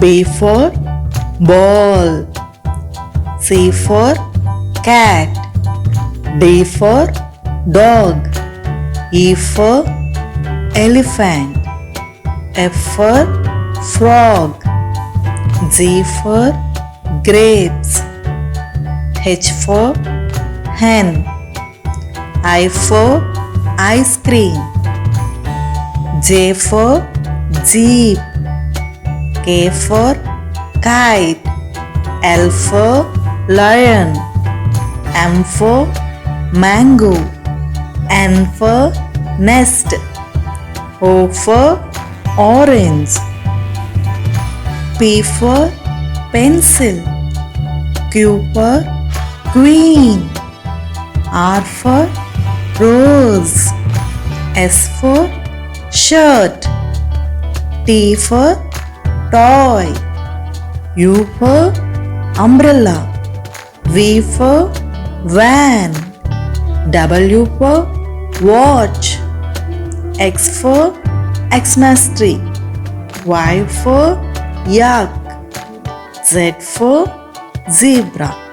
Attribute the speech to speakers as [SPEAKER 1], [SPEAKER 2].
[SPEAKER 1] B for ball. C for cat. D for dog. E for elephant. F for frog. G for grapes. H for hen. I for ice cream. J for jeep. K for kite. L for lion. M for mango. N for nest. O for orange. P for pencil. Q for queen. R for rose. S for shirt. T for toy. U for umbrella. V for van. W for watch. X for Xmas tree. Y for yak. Z for zebra.